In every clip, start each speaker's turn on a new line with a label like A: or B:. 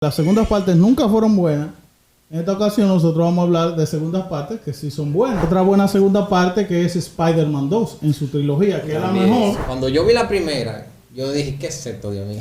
A: Las segundas partes nunca fueron buenas. En esta ocasión nosotros vamos a hablar de segundas partes que sí son buenas. Otra buena segunda parte que es Spider-Man 2 en su trilogía, que es la mejor.
B: Cuando yo vi la primera, yo dije, ¿qué es esto, Dios mío?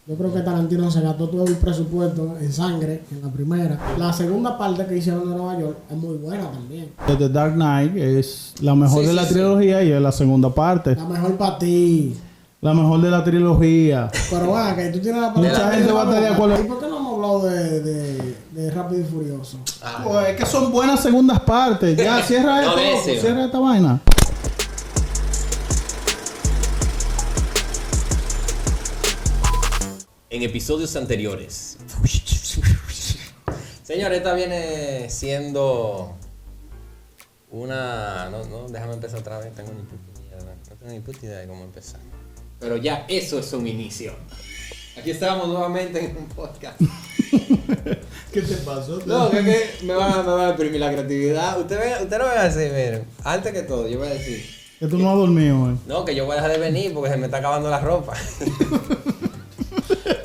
C: Yo creo que Tarantino se gastó todo el presupuesto en sangre en la primera. La segunda parte que hicieron de Nueva York es muy buena también.
A: The Dark Knight es la mejor de la trilogía y es la segunda parte.
C: La mejor para ti.
A: La mejor de la trilogía.
C: Pero bueno, que tú tienes la
A: Mucha gente va a estar de acuerdo.
C: ¿Y por qué no hemos hablado de Rápido y Furioso?
A: Pues es que son buenas segundas partes. Ya, cierra
B: No,
A: esto, cierra esta vaina.
B: En episodios anteriores. Señor, esta viene siendo una... No, déjame empezar otra vez. No tengo ni puta idea de cómo empezar. Pero ya eso es un inicio. Aquí estamos nuevamente en un podcast.
A: ¿Qué te pasó?
B: No, que me van a imprimir la creatividad. Usted no va a decir, miren, antes que todo, yo voy a decir...
A: Que tú no has dormido hoy.
B: No, que yo voy a dejar de venir porque se me está acabando la ropa.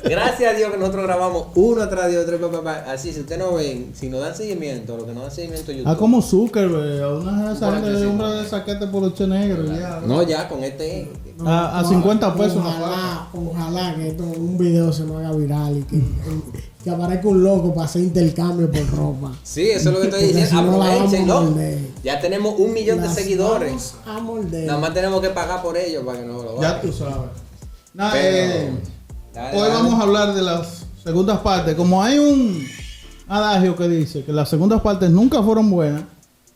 B: Gracias a Dios que nosotros grabamos uno atrás de otro. Así, si ustedes no ven, si nos dan seguimiento, lo que nos dan seguimiento YouTube.
A: Como Zuckerberg, a una gente de hombre de saquete por los negros. Ya,
B: no, ya, con este.
A: A 50 pesos.
C: Ojalá que un video se me haga viral y que aparezca un loco para hacer intercambio por ropa.
B: Sí, eso es lo que estoy diciendo. Aprovechen, ¿no? Ya tenemos 1 millón de seguidores. Nada más tenemos que pagar por ellos para que no lo
A: ya tú sabes. Hoy vamos a hablar de las segundas partes. Como hay un adagio que dice que las segundas partes nunca fueron buenas,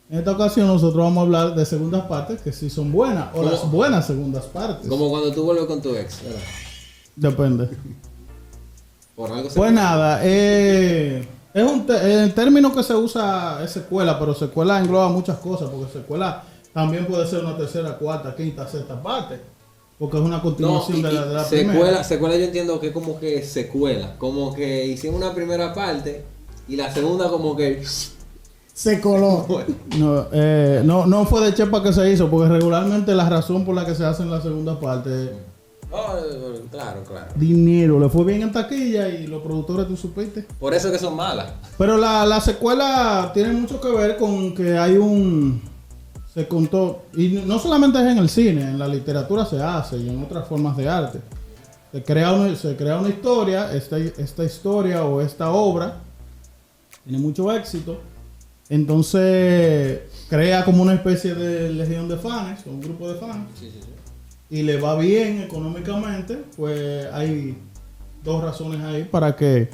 A: en esta ocasión nosotros vamos a hablar de segundas partes que sí son buenas, o las buenas segundas partes.
B: Como cuando tú vuelves con tu ex, ¿verdad?
A: Depende.
B: Por algo
A: pues nada, es el término que se usa es secuela, pero secuela engloba muchas cosas, porque secuela también puede ser una tercera, cuarta, quinta, sexta parte. Porque es una continuación de la primera.
B: Secuela yo entiendo que es como que secuela. Como que hicimos una primera parte y la segunda como que...
C: se coló.
A: No fue de chepa que se hizo, porque regularmente la razón por la que se hacen la segunda parte es...
B: claro.
A: Dinero. Le fue bien en taquilla y los productores, tú supiste.
B: Por eso que son malas.
A: Pero la secuela tiene mucho que ver con que hay se contó, y no solamente es en el cine, en la literatura se hace y en otras formas de arte. Se crea una historia, esta historia o esta obra tiene mucho éxito, entonces crea como una especie de legión de fans, o un grupo de fans,
B: sí.
A: Y le va bien económicamente, pues hay dos razones ahí para que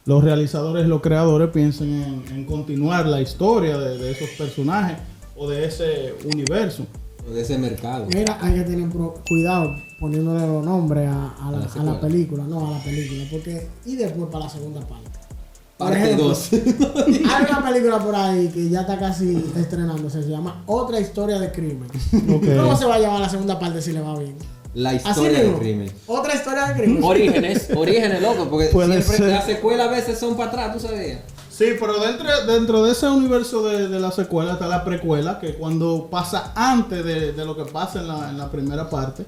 A: los realizadores y los creadores piensen en continuar la historia de esos personajes o de ese universo.
B: O de ese mercado.
C: Mira, hay que tener cuidado poniéndole los nombres a la película. No, a la película. Porque, y después para la segunda parte.
B: Parte 2.
C: Hay una película por ahí que ya está casi estrenándose. Se llama Otra Historia de Crimen. Okay. ¿Cómo se va a llamar la segunda parte si le va bien?
B: La historia del crimen.
C: Otra historia de crimen.
B: Orígenes, loco. Porque siempre las secuelas a veces son para atrás, ¿tú sabías?
A: Sí, pero dentro de ese universo de la secuela está la precuela, que cuando pasa antes de lo que pasa en la primera parte.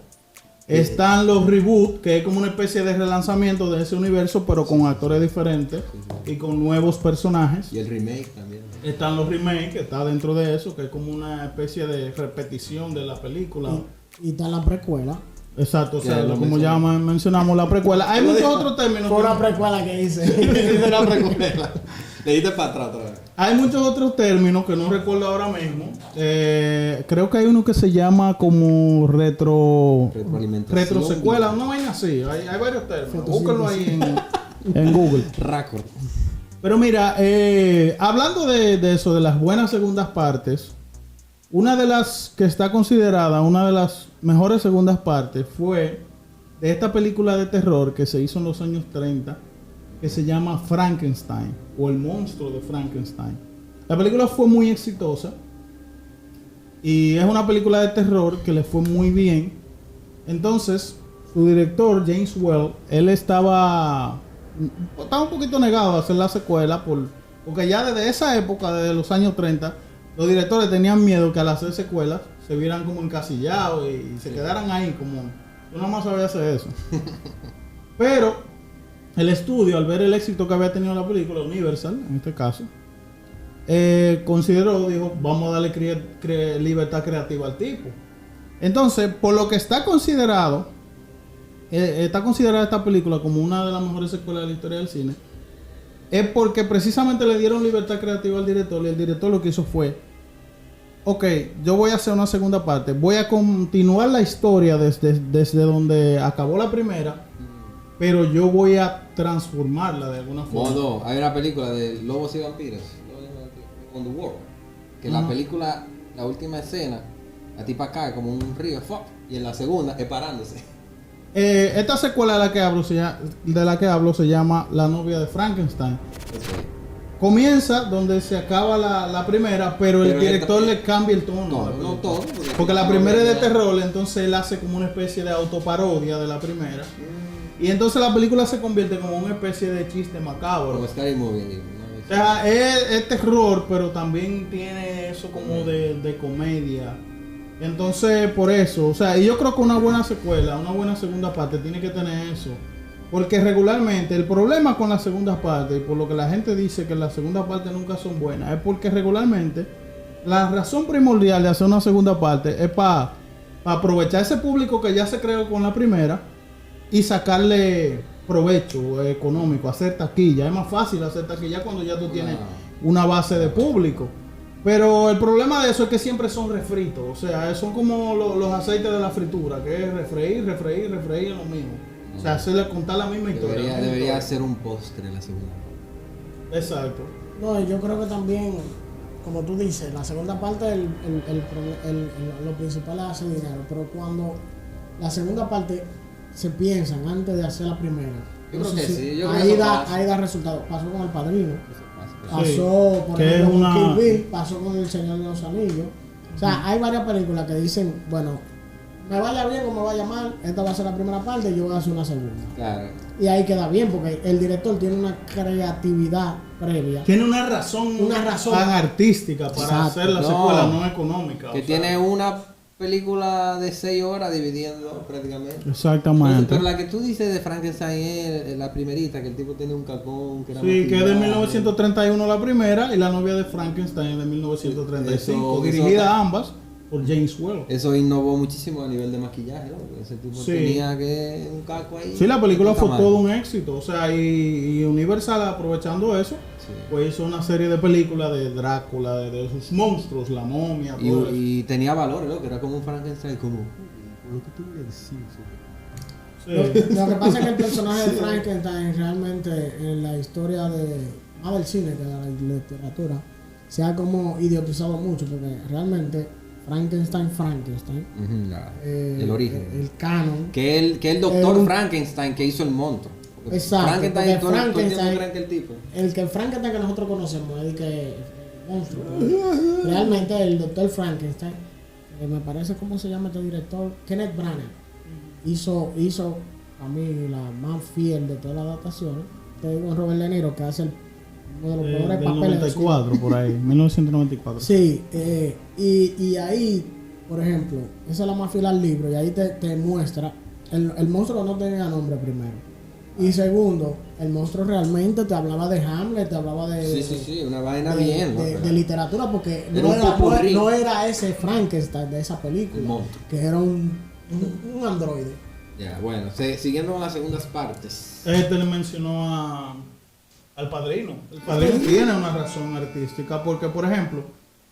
A: Están los reboots, que es como una especie de relanzamiento de ese universo, pero con actores diferentes y con nuevos personajes.
B: Y el remake también.
A: Están los remakes, que está dentro de eso, que es como una especie de repetición de la película.
C: Y está la precuela.
A: Exacto, o sea, como ya mencionamos, la precuela. Hay muchos otros términos.
C: Fue una precuela que hice.
A: La precuela.
B: Le diste para atrás otra vez.
A: Hay muchos otros términos que no recuerdo ahora mismo. Creo que hay uno que se llama como retrosecuela, una vaina así. Hay varios términos. Búsquenlo ahí en Google.
B: Record.
A: Pero mira, hablando de eso, de las buenas segundas partes, una de las que está considerada una de las mejores segundas partes fue de esta película de terror que se hizo en los años 30, que se llama Frankenstein, o El monstruo de Frankenstein. La película fue muy exitosa y es una película de terror que le fue muy bien. Entonces, su director, James Whale, él estaba un poquito negado a hacer la secuela porque ya desde esa época, desde los años 30, los directores tenían miedo que al hacer secuelas se vieran como encasillados y se quedaran ahí como... Tú nada más sabías hacer eso. Pero el estudio, al ver el éxito que había tenido la película, Universal, en este caso, consideró, dijo, vamos a darle libertad creativa al tipo. Entonces, por lo que está considerada esta película como una de las mejores secuelas de la historia del cine, es porque precisamente le dieron libertad creativa al director, y el director lo que hizo fue, ok, yo voy a hacer una segunda parte, voy a continuar la historia desde donde acabó la primera, pero yo voy a transformarla de alguna forma.
B: Modo, hay una película de Lobos y Vampiros, On the World, que la película, la última escena, la tipa cae como un río, fuck, y en la segunda es parándose.
A: Esta secuela de la que hablo se llama La novia de Frankenstein.
B: Okay.
A: Comienza donde se acaba la primera, pero el director le cambia el tono.
B: No todo.
A: Porque la primera es de terror, entonces él hace como una especie de autoparodia de la primera. Y entonces la película se convierte como una especie de chiste macabro.
B: Como Scary Movie, digo, ¿no?
A: O sea, es terror, pero también tiene eso como de comedia. Entonces, por eso, o sea, y yo creo que una buena secuela, una buena segunda parte tiene que tener eso. Porque regularmente el problema con las segundas partes, y por lo que la gente dice que las segundas partes nunca son buenas, es porque regularmente la razón primordial de hacer una segunda parte es para aprovechar ese público que ya se creó con la primera y sacarle provecho económico, hacer taquilla. Es más fácil hacer taquilla cuando ya tú tienes una base de público. Pero el problema de eso es que siempre son refritos. O sea, son como los aceites de la fritura, que es refreír lo mismo. O sea, contar la misma historia.
B: Debería ser un postre la segunda.
A: Exacto.
C: No, yo creo que también, como tú dices, la segunda parte, lo principal es hacer dinero. Pero cuando la segunda parte se piensan antes de hacer la primera,
B: yo creo que sí.
C: Ahí da resultado. Pasó con El Padrino. Pasó, por ejemplo, con Kill Bill, pasó con El Señor de los Anillos. O sea, hay varias películas que dicen, bueno, me vaya bien o me vaya mal, esta va a ser la primera parte y yo voy a hacer una segunda.
B: Claro.
C: Y ahí queda bien, porque el director tiene una creatividad previa.
A: Tiene una razón tan artística para hacer la secuela, no económica.
B: Que tiene una película de 6 horas dividiendo prácticamente.
A: Exactamente.
B: Pero la que tú dices de Frankenstein es la primerita, que el tipo tenía un cacón que era
A: sí, que es de 1931 la primera y La novia de Frankenstein es de 1935, dirigida ambas por James Whale.
B: Eso innovó muchísimo a nivel de maquillaje, ¿no? Ese tipo tenía que un caco ahí.
A: Sí, la película fue todo un éxito, o sea, y Universal aprovechando eso, pues hizo una serie de películas de Drácula, de sus monstruos, la momia, todo eso.
B: Y tenía valores, ¿no? Que era como un Frankenstein, como lo que tú me decís.
C: Lo que pasa es que el personaje de Frankenstein realmente en la historia más del cine que de la literatura se ha como idiotizado mucho, porque realmente Frankenstein,
B: el origen,
C: el canon,
B: que el doctor Frankenstein que hizo el monstruo.
C: Exacto,
B: Frankenstein,
C: el Frankenstein que nosotros conocemos, el monstruo. Realmente el doctor Frankenstein, me parece cómo se llama este director, Kenneth Branagh, hizo a mí la más fiel de todas las adaptaciones. Te digo Robert De Niro, que hace uno de los peores papeles.
A: 94 por ahí, 1994.
C: Sí, y ahí, por ejemplo, esa es la más fiel al libro, y ahí te muestra, el monstruo no tenía nombre primero. Y segundo, el monstruo realmente te hablaba de Hamlet, te hablaba de...
B: Sí, una vaina bien.
C: De literatura, porque no era ese Frankenstein de esa película, que era un androide.
B: Ya, bueno, siguiendo con las segundas partes.
A: Le mencionó al Padrino. El Padrino tiene una razón artística, porque, por ejemplo,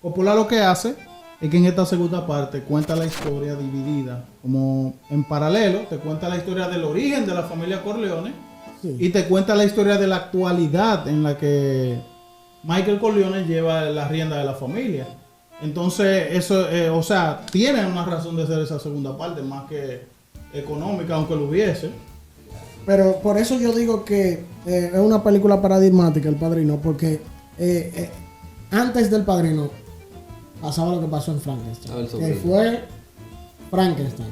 A: Coppola lo que hace es que en esta segunda parte cuenta la historia dividida, como en paralelo, te cuenta la historia del origen de la familia Corleone y te cuenta la historia de la actualidad en la que Michael Corleone lleva la rienda de la familia. Entonces, eso, o sea, tiene una razón de ser esa segunda parte, más que económica, aunque lo hubiese.
C: Pero por eso yo digo que es una película paradigmática, El Padrino, porque antes del Padrino pasaba lo que pasó en Frankenstein, que fue Frankenstein.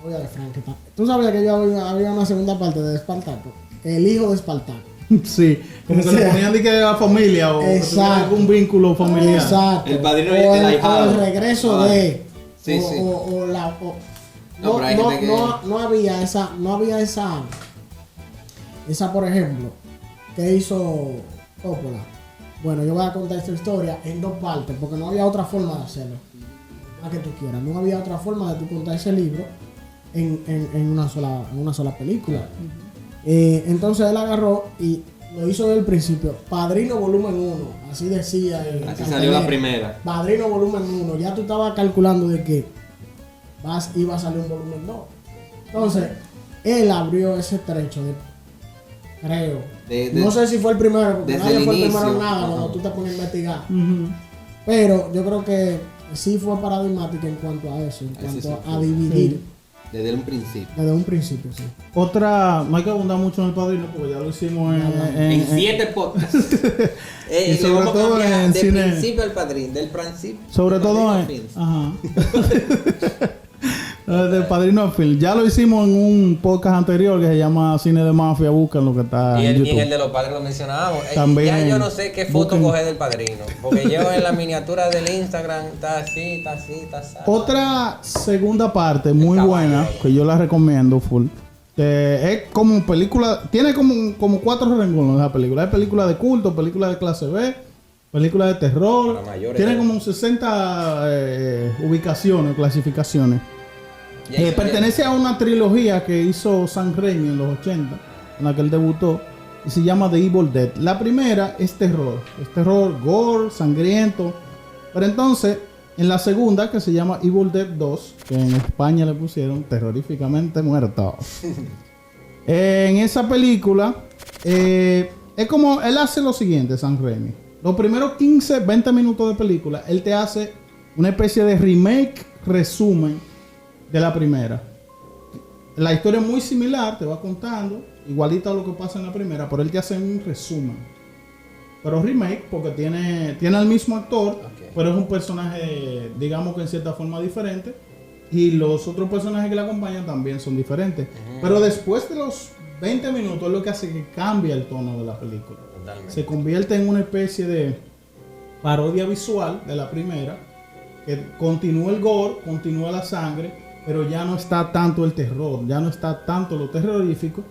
C: Voy a ver Frankenstein. ¿Tú sabías que había una segunda parte de Espartaco? El hijo de Espartaco.
A: Sí, como que le ponían de que de la familia o algún vínculo familiar.
C: Exacto.
B: El Padrino y el ahijado.
C: O el regreso de...
B: Sí.
C: No había esa Esa, por ejemplo, que hizo Coppola. Bueno, yo voy a contar esta historia en 2 partes, porque no había otra forma de hacerlo. La que tú quieras. No había otra forma de tú contar ese libro en una sola película. Entonces él agarró y lo hizo desde el principio. Padrino volumen 1. Así decía.
B: Así salió la primera.
C: Padrino volumen 1. Ya tú estabas calculando de que iba a salir un volumen 2. Entonces, él abrió ese trecho creo. No sé si fue el primero, porque nadie fue el primero en nada cuando tú te pones a investigar. Pero yo creo que sí fue paradigmático en cuanto a eso, en cuanto a dividir.
B: Sí. Desde un principio.
C: Desde un principio, sí.
A: Otra, no hay que abundar mucho en el Padrino porque ya lo hicimos
B: en 7 podcasts.
A: Y sobre todo en
B: del
A: cine.
B: Principio al Padrino, del principio.
A: Sobre todo en. Ajá. Del Padrino al Film. Ya lo hicimos en un podcast anterior que se llama Cine de Mafia. Buscan lo que está
D: y
A: en YouTube.
D: Y el de los padres lo mencionábamos.
A: También,
D: ya yo no sé qué foto coger del Padrino. Porque yo en la miniatura del Instagram está así.
A: Otra segunda parte muy buena que yo la recomiendo full. Es como película. Tiene como 4 renglones la película. Es película de culto, película de clase B, película de terror. Tiene como 60 ubicaciones, clasificaciones. Pertenece a una trilogía que hizo Sam Raimi en los 80, en la que él debutó, y se llama The Evil Dead. La primera es terror, gore, sangriento. Pero entonces, en la segunda, que se llama Evil Dead 2, que en España le pusieron terroríficamente muerto. En esa película, es como, él hace lo siguiente, Sam Raimi. Los primeros 15, 20 minutos de película, él te hace una especie de remake, resumen de la primera. La historia es muy similar, te va contando, igualita a lo que pasa en la primera, pero él te hace un resumen. Pero remake, porque tiene al mismo actor, pero es un personaje, digamos que en cierta forma diferente. Y los otros personajes que le acompañan también son diferentes. Pero después de los 20 minutos es lo que hace que cambie el tono de la película. Totalmente. Se convierte en una especie de parodia visual de la primera, que continúa el gore, continúa la sangre, pero ya no está tanto el terror, ya no está tanto lo terrorífico.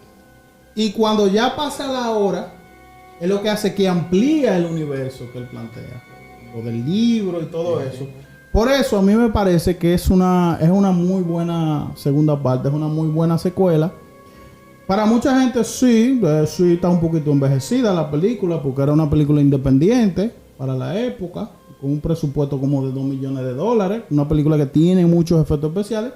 A: Y cuando ya pasa la hora, es lo que hace que amplía el universo que él plantea, lo del libro y todo eso. Por eso a mí me parece que es una muy buena segunda parte, es una muy buena secuela. Para mucha gente sí está un poquito envejecida la película, porque era una película independiente para la época, con un presupuesto como de $2 millones. Una película que tiene muchos efectos especiales.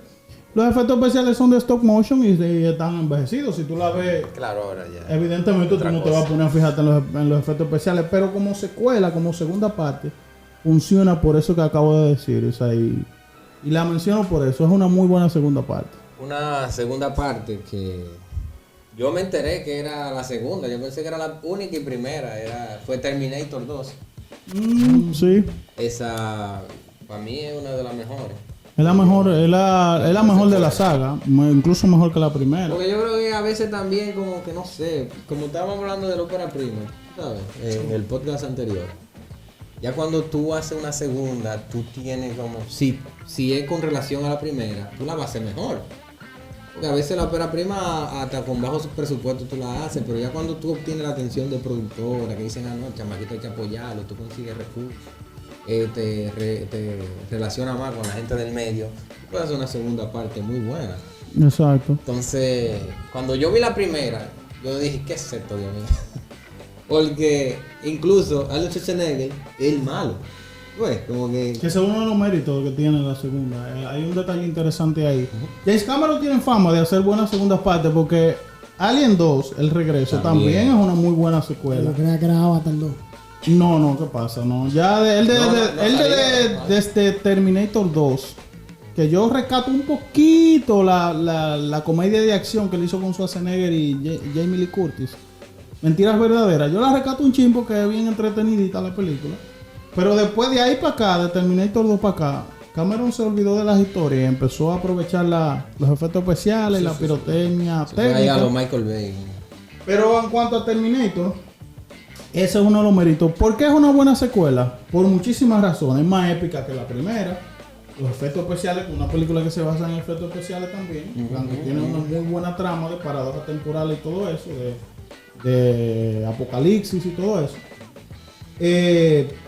A: Los efectos especiales son de stop motion y están envejecidos. Si tú la ves,
D: claro, ahora ya.
A: Evidentemente tú no te vas a poner a fijarte en los efectos especiales, pero como secuela, como segunda parte, funciona por eso que acabo de decir. O sea, y la menciono por eso. Es una muy buena segunda parte.
D: Una segunda parte que yo me enteré que era la segunda. Yo pensé que era la única y primera. Fue Terminator 2.
A: Sí.
D: Esa para mí es una de las mejores.
A: Es la mejor de la saga, incluso mejor que la primera.
D: Porque yo creo que a veces también como que no sé, como estábamos hablando de la ópera prima, ¿sabes? En el podcast anterior. Ya cuando tú haces una segunda, tú tienes como si es con relación a la primera, tú la vas a hacer mejor. Porque a veces la ópera prima hasta con bajo presupuesto tú la haces, pero ya cuando tú obtienes la atención de productora que dicen, no, chamaquito hay que apoyarlo, tú consigues recursos, te relaciona más con la gente del medio, puedes hacer una segunda parte muy buena.
A: Exacto.
D: Entonces, cuando yo vi la primera, yo dije, ¿qué es esto, Dios mío? Porque incluso Arnold Schwarzenegger es el malo. Pues, como que
A: ese es uno de los méritos que tiene la segunda. Hay un detalle interesante ahí. James Cameron tiene fama de hacer buenas segundas partes porque Alien 2, El Regreso, también es una muy buena secuela.
C: Yo creía que era Avatar 2.
A: No, ¿qué pasa? No, ya desde Terminator 2, que yo rescato un poquito la comedia de acción que le hizo con Schwarzenegger y Jamie Lee Curtis. Mentiras verdaderas. Yo la rescato un chin porque es bien entretenidita la película. Pero después de ahí para acá, de Terminator 2 para acá, Cameron se olvidó de las historias y empezó a aprovechar los efectos especiales, la pirotecnia, técnica.
D: Ahí a lo Michael Bay.
A: Pero en cuanto a Terminator, ese es uno de los méritos. ¿Por qué es una buena secuela? Por muchísimas razones. Es más épica que la primera. Los efectos especiales, una película que se basa en efectos especiales también, aunque tiene una muy buena trama de paradojas temporales y todo eso, de de Apocalipsis y todo eso.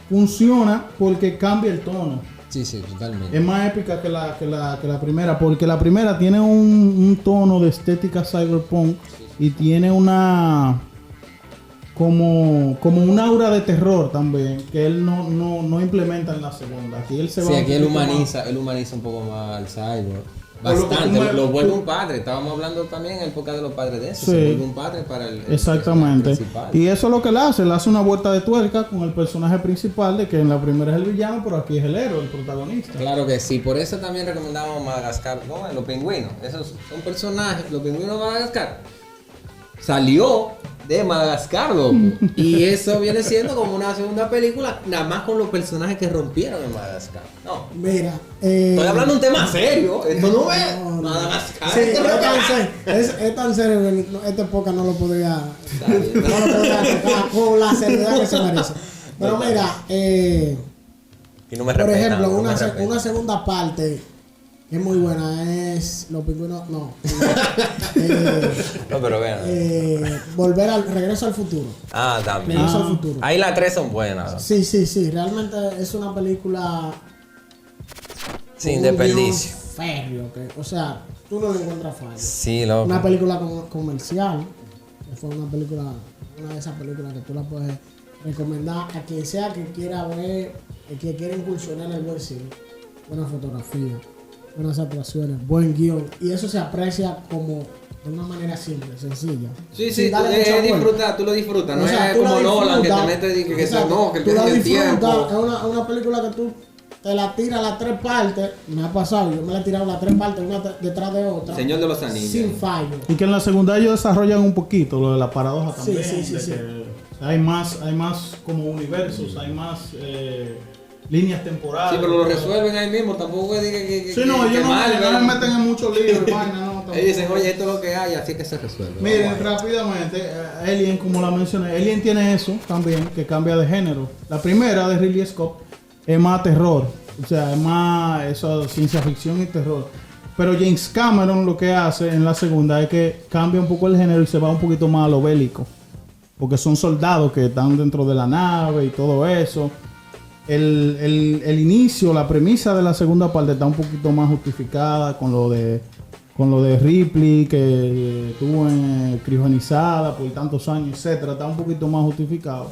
A: Funciona porque cambia el tono.
D: Sí, totalmente.
A: Es más épica que la primera, porque la primera tiene un tono de estética cyberpunk y tiene una como un aura de terror también, que él no implementa en la segunda. Aquí él se va.
D: Sí, aquí él humaniza un poco más al cyborg. Bastante, lo vuelve un padre. Estábamos hablando también en el podcast de los padres de eso.
A: Sí.
D: Se vuelve un padre para el
A: exactamente.
D: principal.
A: Y eso es lo que él hace una vuelta de tuerca con el personaje principal, de que en la primera es el villano, pero aquí es el héroe, el protagonista.
D: Claro que sí, por eso también recomendamos Madagascar, ¿no? Los pingüinos. Esos son personajes, los pingüinos de Madagascar. Salió de Madagascar, loco. Y eso viene siendo como una segunda película, nada más con los personajes que rompieron en Madagascar. No.
C: Mira,
D: estoy hablando de un tema serio. Esto no es Madagascar.
C: Sí, es tan serio que esta época no lo podría tocar con la seriedad que se merece. Pero mira,
D: y no me
C: por ejemplo,
D: no
C: una segunda parte es muy buena, es Los Pingüinos, no.
D: No, pero vean.
C: Regreso al futuro.
D: Ah, también.
C: Regreso al futuro.
D: Ahí las tres son buenas.
C: Sí, realmente es una película
D: Sin
C: con un
D: desperdicio.
C: guión férreo, o sea, tú no le encuentras fallo.
D: Sí, loco.
C: Una película comercial, que fue una de esas películas que tú la puedes recomendar a quien sea que quiera ver, que quiera incursionar en el buen cine. Buena fotografía, buenas actuaciones, buen guión, y eso se aprecia como de una manera simple, sencilla.
B: Sí,
C: Sin darle mucha vuelta.
B: tú lo disfrutas, no
C: O sea,
B: es
C: tú
B: como
C: la
B: Nolan que te
C: disfrutas,
B: mete que
C: exacto,
B: no, que
C: tú la
B: pierde
C: disfrutas,
B: tiempo.
C: es una película que tú te la tiras las tres partes, me ha pasado, yo me la he tirado las tres partes, una detrás de otra.
B: Señor de los Anillos.
C: Sin fallo.
A: Y que en la segunda ellos desarrollan un poquito lo de la paradoja también.
C: Sí.
A: De que hay más como universos, hay más líneas temporales.
B: Sí, pero lo resuelven ahí mismo, tampoco es que
A: Sí, no, ellos no me meten en muchos líos y vaina, no.
B: Ellos dicen, oye, esto es lo que hay, así que se resuelve.
A: Miren, rápidamente, Alien, como la mencioné, Alien tiene eso también, que cambia de género. La primera de Ridley Scott es más terror, o sea, es más eso, ciencia ficción y terror. Pero James Cameron lo que hace en la segunda es que cambia un poco el género y se va un poquito más a lo bélico. Porque son soldados que están dentro de la nave y todo eso. El inicio, la premisa de la segunda parte está un poquito más justificada con lo de Ripley, que estuvo criogenizada por tantos años, etcétera. Está un poquito más justificado.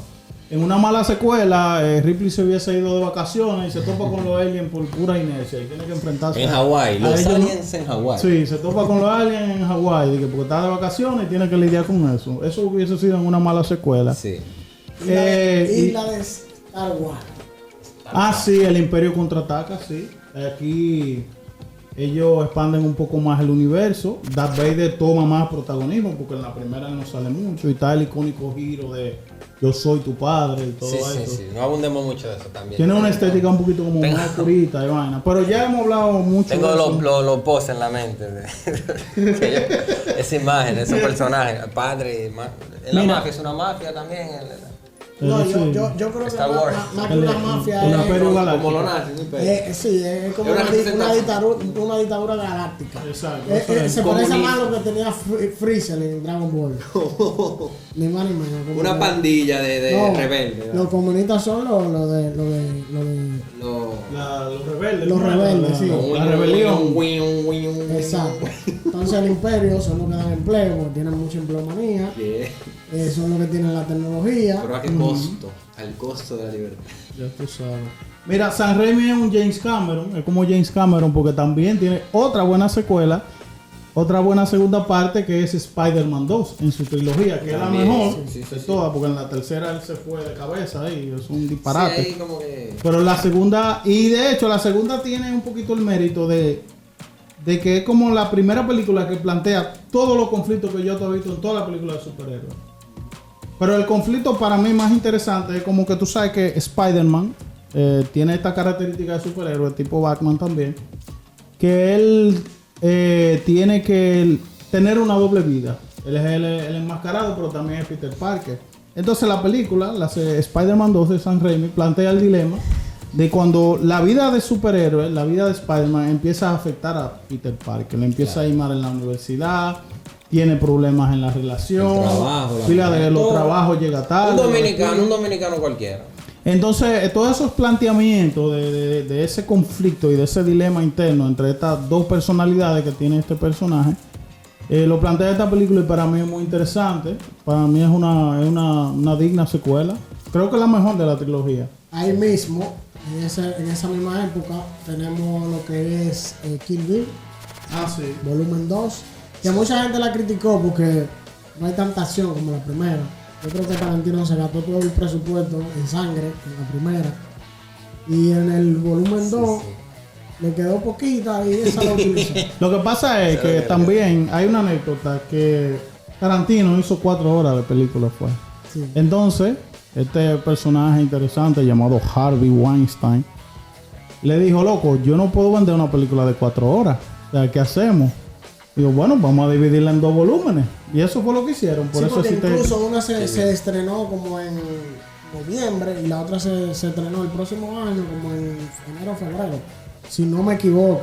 A: En una mala secuela, Ripley se hubiese ido de vacaciones y se topa con los aliens por pura inercia y tiene que enfrentarse
D: en Hawái, los
A: ellos.
D: aliens en Hawái.
A: Sí, se topa con los aliens en Hawái porque está de vacaciones y tiene que lidiar con eso. Eso hubiese sido en una mala secuela.
D: Sí.
C: Y la de Star Wars.
A: Sí, el Imperio contraataca, sí. Aquí ellos expanden un poco más el universo. Darth Vader toma más protagonismo porque en la primera no sale mucho y está el icónico giro de yo soy tu padre y todo eso.
D: Sí. No abundemos mucho de eso también.
A: Tiene una estética un poquito como más oscurita y vaina. Pero ya hemos hablado mucho
D: Tengo
A: de eso.
D: los posts en la mente. Esa imagen, esos personajes. El padre. En la mafia es una mafia también.
C: No,
A: Sí.
C: yo creo que
D: Star Wars.
C: más que una mafia
A: Una
C: es
A: Imperio Galáctico.
B: Como lo nace,
C: sí, es como una dictadura galáctica.
A: Exacto.
C: Se parece más a lo que tenía Freezer en Dragon Ball. Ni más ni menos.
B: una pandilla de rebeldes.
C: Los comunistas son los de
A: Los rebeldes.
C: Los rebeldes, sí.
A: La rebelión.
C: Exacto. Entonces el imperio son los que dan empleo, porque tienen mucha empleomanía. Son los que tienen la tecnología.
B: Pero a qué costo, al costo de la libertad.
A: Ya tú sabes. Mira, Sam Raimi es un James Cameron, es como James Cameron porque también tiene otra buena secuela, otra buena segunda parte que es Spider-Man 2 en su trilogía, que
B: También,
A: es la mejor
B: sí.
A: de todas, porque en la tercera él se fue de cabeza ahí, es un disparate.
B: Sí, ahí como que...
A: Pero la segunda, y de hecho la segunda tiene un poquito el mérito de que es como la primera película que plantea todos los conflictos que yo te he visto en toda la película de superhéroes. Pero el conflicto para mí más interesante es como que tú sabes que Spider-Man tiene esta característica de superhéroe, tipo Batman también, que él tiene que tener una doble vida. Él es el enmascarado, pero también es Peter Parker. Entonces la película, Spider-Man 2 de Sam Raimi, plantea el dilema de cuando la vida de superhéroe, la vida de Spider-Man empieza a afectar a Peter Parker. Le empieza a ir mal en la universidad, tiene problemas en la relación,
D: El trabajo, la
A: fila de los
D: todo.
A: trabajos llega tarde.
D: Un dominicano cualquiera.
A: Entonces, todos esos planteamientos de ese conflicto y de ese dilema interno entre estas dos personalidades que tiene este personaje, lo plantea esta película y para mí es muy interesante. Para mí es una digna secuela. Creo que es la mejor de la trilogía.
C: Ahí mismo, en esa misma época, tenemos lo que es Kill Bill,
A: Sí.
C: volumen 2, que mucha gente la criticó porque no hay tanta acción como la primera. Yo creo que Tarantino se gastó todo el presupuesto en sangre en la primera. Y en el volumen 2 le quedó poquita y esa la utilizó.
A: Lo que pasa es que también hay una anécdota que Tarantino hizo 4 horas de película fue.
C: Sí.
A: Entonces, este personaje interesante llamado Harvey Weinstein le dijo, loco, yo no puedo vender una película de 4 horas. O sea, ¿qué hacemos? Digo, bueno, vamos a dividirla en 2 volúmenes. Y eso fue lo que hicieron. Por
C: Sí,
A: eso
C: porque
A: existe...
C: incluso una se estrenó como en noviembre y la otra se estrenó el próximo año como en enero o febrero. Si no me equivoco.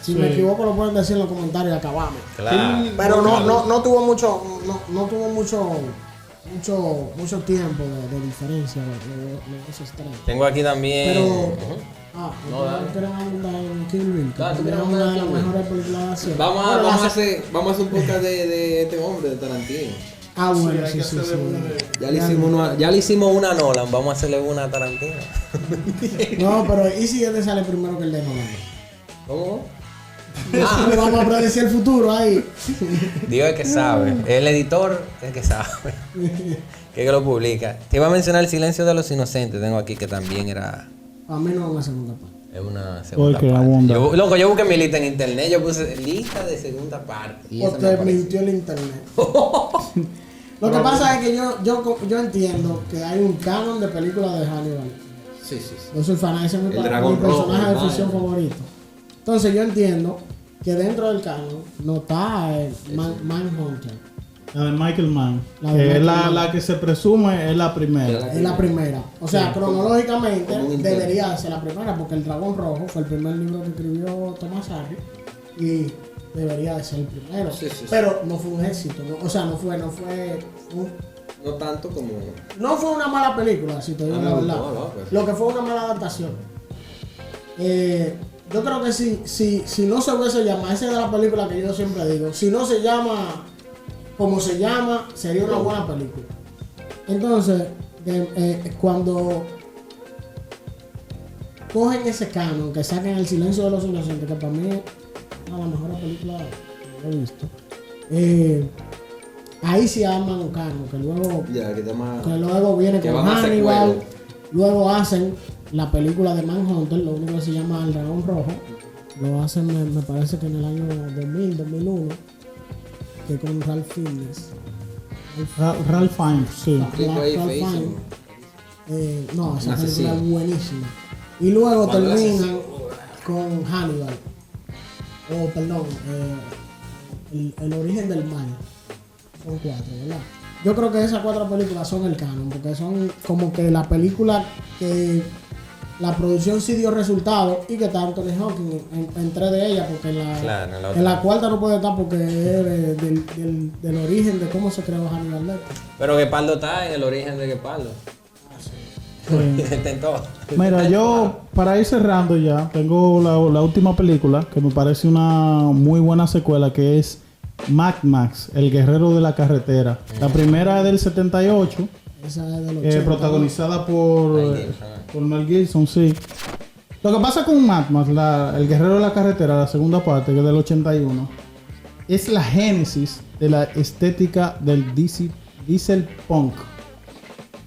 C: Si me equivoco lo pueden decir en los comentarios y acabamos.
D: Claro.
C: Pero no tuvo mucho tiempo de diferencia de esos estrenos.
D: Tengo aquí también.
C: Pero
D: No, dale.
C: quieren abundar en Kill Bill, que
D: Dale, tú
C: también
D: quieres
C: es una
D: abundar
C: de
D: en
C: las
D: Kill Bill.
C: mejores películas de acción.
B: Vamos
C: Bueno,
B: a hacer un podcast de este hombre, de Tarantino.
C: Bueno,
A: hay que
C: sí.
A: hacer una de-
D: Ya le hicimos una a Nolan, vamos a hacerle una a Tarantino.
C: No, pero ¿y si este sale primero que el de Nolan?
D: ¿Cómo?
C: Vamos a predecir el futuro ahí.
D: Dios es que sabe. El editor es que sabe. Que lo publica. Te iba a mencionar El silencio de los inocentes. Tengo aquí que también era.
C: A mí no es una segunda parte.
D: Es una segunda
A: Porque
D: parte.
A: abunda.
D: Yo busqué mi lista en internet. Yo puse lista de segunda parte. Y
C: O
D: esa me
C: te
D: apareció.
C: mintió el internet. Lo que pasa es que yo entiendo que hay un canon de películas de Hannibal.
B: Sí.
C: Yo soy fan, ese es mi
B: El dragón
C: personaje
B: rojo,
C: de
B: el
C: ficción
B: Mario.
C: favorito. Entonces yo entiendo que dentro del canon no está el Manhunter.
A: La de Michael Mann.
C: La de
A: Que es
C: Michael
A: la,
C: Mann.
A: la que se presume es la primera.
C: Es la primera. O sea, cronológicamente
B: como un intento.
C: debería ser la primera porque El Dragón Rojo fue el primer libro que escribió Thomas Hardy y debería de ser el primero.
B: Sí.
C: Pero no fue un éxito. O sea, no fue
B: No tanto como...
C: no fue una mala película, si te digo
B: Ah,
C: la
B: no,
C: verdad.
B: no, pues.
C: Lo que fue una mala adaptación. Yo creo que si no se hubiese llamado, esa es de la película que yo siempre digo, si no se llama como se llama, sería una buena película. Entonces, cuando cogen ese canon, que saquen El silencio de los inocentes, que para mí es una de las mejores películas que he visto, ahí sí arman un canon, que luego
B: Ya, que tema...
C: que luego viene
B: Que
C: con
B: van a hacer
C: Hannibal,
B: juego.
C: luego hacen la película de Manhunter, lo único que se llama El Dragón Rojo, lo hacen me parece que en el año 2000, 2001, que con Ralph Fiennes.
A: Ralph Fiennes, sí.
B: Triple A
C: Ralph
B: Face.
C: Fiennes. No, esa
B: Un
C: película es
B: asesino.
C: buenísima. Y luego
B: Cuando
C: terminan con Hannibal. Perdón, el origen del mal. Son 4, ¿verdad? Yo creo que esas 4 películas son el canon, porque son como que la película que la producción sí dio resultados y que está Anthony Hopkins en 3 de ellas, porque
D: Claro, en la
C: en la
D: otra.
C: cuarta no puede estar porque es del origen de cómo se creó Hannibal Lecter.
D: Pero Guepardo está en el origen de Guepardo. Está en todo.
A: Mira, yo para ir cerrando ya, tengo la última película que me parece una muy buena secuela, que es Mad Max, el guerrero de la carretera. La primera es del 78,
C: Esa es del 80.
A: protagonizada por Mel Gibson, sí. Lo que pasa con Mad Max, el guerrero de la carretera, la segunda parte, que es del 81, es la génesis de la estética del diesel punk.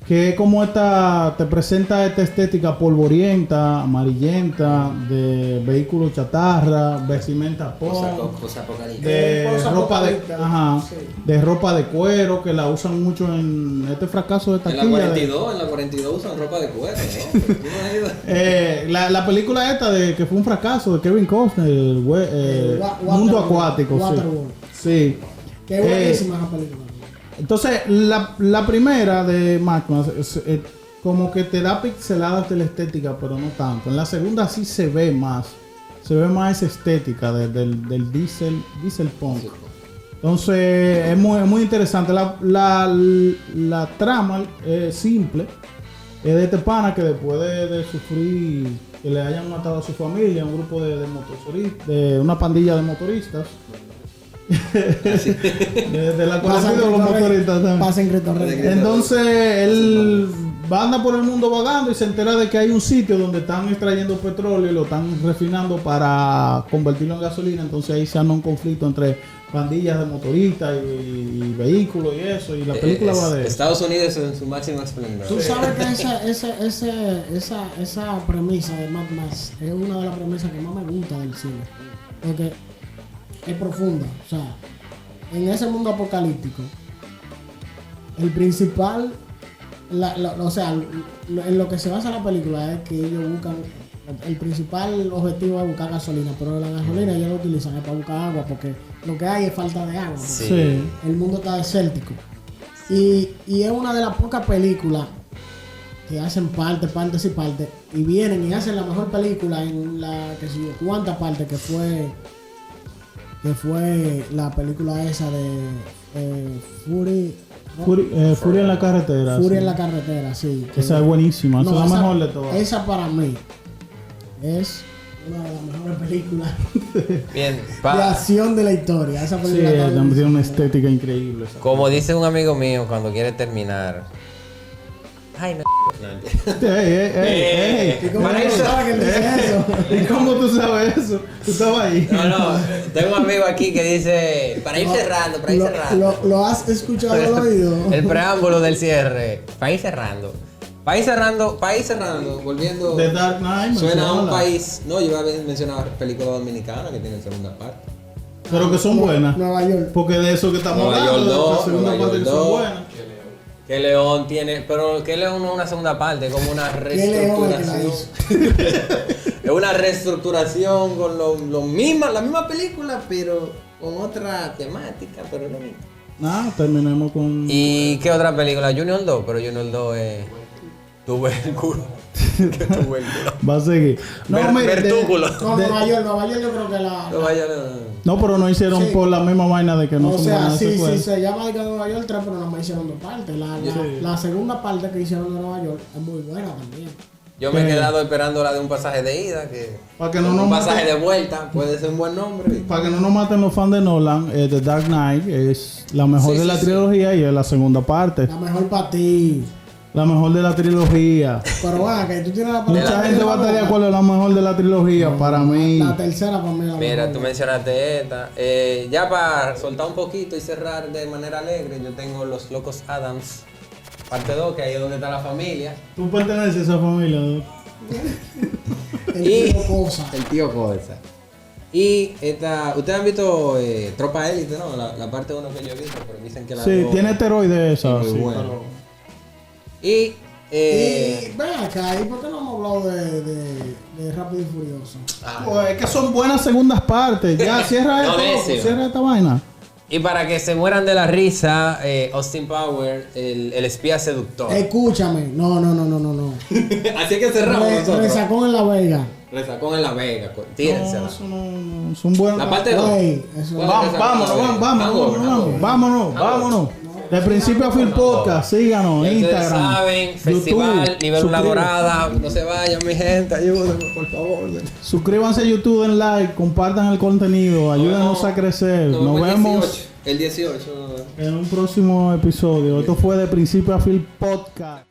A: Que es como te presenta esta estética polvorienta, amarillenta, de vehículos chatarra, vestimenta punk, de ropa de ropa de cuero, que la usan mucho en este fracaso de
B: En
A: taquilla.
B: la 42 usan ropa de cuero, ¿no? ¿Tú me has ido?
A: La película esta de que fue un fracaso de Kevin Costner, Mundo Acuático,
C: Waterworld.
A: sí.
C: Qué buenísima esa película.
A: Entonces, la primera de Mad Max como que te da pixeladas de la estética, pero no tanto. En la segunda sí se ve más esa estética del diesel punk. Entonces es muy interesante. La trama es simple. Es de este pana que después de sufrir que le hayan matado a su familia, un grupo de motoristas, de una pandilla de motoristas. de la cual han sido los motoristas también. Entonces él anda por el mundo vagando y se entera de que hay un sitio donde están extrayendo petróleo y lo están refinando para convertirlo en gasolina. Entonces ahí se arma un conflicto entre pandillas de motoristas y vehículos y eso, y la película va de
D: Estados Unidos en su máximo esplendor.
C: Tú sabes que esa premisa de Mad Max es una de las premisas que más me gusta del cine, porque es profunda. O sea, en ese mundo apocalíptico, el principal, o sea, en lo que se basa la película es que ellos buscan, el principal objetivo es buscar gasolina, pero la gasolina ellos lo utilizan para buscar agua, porque lo que hay es falta de agua.
A: Sí.
C: El mundo está desértico. Y es una de las pocas películas que hacen partes y vienen y hacen la mejor película en la que sé yo cuántas partes que fue la película esa de
A: Furia en la carretera.
C: Furia
A: sí.
C: en la carretera, sí.
A: Esa es buenísima, esa es la mejor de todas.
C: Esa para mí es una de las mejores películas
D: Bien,
C: de acción de la historia. Esa
A: Sí,
C: película está
A: tiene
C: buenísima.
A: una estética increíble.
D: como dice un amigo mío cuando quiere terminar. Ay, no.
C: ¿Y cómo
D: Para
C: tú
D: eso-
C: sabes que él dice eso?
A: ¿Y cómo tú sabes eso? Tú estabas ahí.
D: No, tengo un amigo aquí que dice, para ir cerrando.
C: ¿Lo has escuchado al oído?
D: El preámbulo del cierre, para ir cerrando, volviendo.
A: The Dark Knight.
D: Suena a un
A: menciónala.
D: país. No, yo había mencionado películas dominicanas que tienen segunda parte.
A: Pero que son buenas.
C: Nueva York.
A: Porque de eso que estamos
D: Nueva
A: hablando,
D: York
A: de la
D: 2,
A: segunda
D: Nueva
A: parte
D: York
A: que son
D: 2.
A: buenas.
D: Que León tiene, pero que León no es una segunda parte, es como una
C: ¿Qué León es que la
D: reestructuración. Es una reestructuración con la misma película, pero con otra temática, pero lo mismo.
A: Terminemos con.
D: ¿Y qué otra película? Junior 2, pero Junior 2 es tubérculo. ¿Qué tubérculo?
A: Va a seguir.
D: Vertúculo.
C: No, Nueva York yo creo que
D: No vaya
A: No, pero no hicieron
C: Sí.
A: por la misma vaina de que no
C: o
A: son
C: sea,
A: buenas
C: sí,
A: secuelas.
C: se llama de que Nueva York 3, pero nomás hicieron dos partes. La segunda parte que hicieron de Nueva York es muy buena también.
D: Yo me he quedado esperando la de un pasaje de ida, que
A: Para que no nos
D: un pasaje
A: maten.
D: de vuelta puede ser un buen nombre.
A: Para que no nos maten los fans de Nolan, The Dark Knight es la mejor
D: Sí,
A: de
D: sí,
A: la
D: sí.
A: trilogía y es la segunda parte.
C: La mejor para ti.
A: La mejor de la trilogía.
C: Pero bueno, que tú tienes la
A: Mucha gente va a estar de acuerdo, es la mejor de la trilogía. Para mí.
C: La tercera para mí.
D: Mira,
C: mejor.
D: tú mencionaste esta. Ya para soltar un poquito y cerrar de manera alegre, yo tengo Los Locos Adams, parte 2, que ahí es donde está la familia.
A: Tú perteneces a esa familia, ¿no?
C: El
D: Y
C: tipo cosa.
D: el tío Cosa. Y esta, ustedes han visto Tropa Élite, ¿no? La parte 1 que yo he visto, pero dicen que la
A: Sí,
D: dos-
A: tiene esteroides esa.
D: muy
A: sí,
D: bueno.
A: pero-
D: Y
C: Y ven acá, ¿y por qué no hemos hablado de Rápido y Furioso?
A: Pues es que son buenas segundas partes. Ya, cierra
D: No,
A: esto,
D: necio.
A: loco, cierra esta vaina.
D: Y para que se mueran de la risa, Austin Power, el espía seductor.
C: Escúchame. No.
D: Así que cerramos nosotros.
C: Resacón en La Vega.
D: Resacón en La Vega,
A: No,
D: tírensela.
A: eso no, son buenas.
D: La parte 2.
C: Ey, eso-
A: Vámonos. De principio a fin podcast, síganos,
D: Ya ustedes
A: Instagram,
D: saben, Festival, Nivel Una
A: suscríbanse.
D: Dorada. No se vayan, mi gente, ayúdenme, por favor.
A: Suscríbanse a YouTube, den like, compartan el contenido, ayúdenos a crecer. Nos vemos
D: el 18.
A: en un próximo episodio. Esto fue de principio a fin podcast.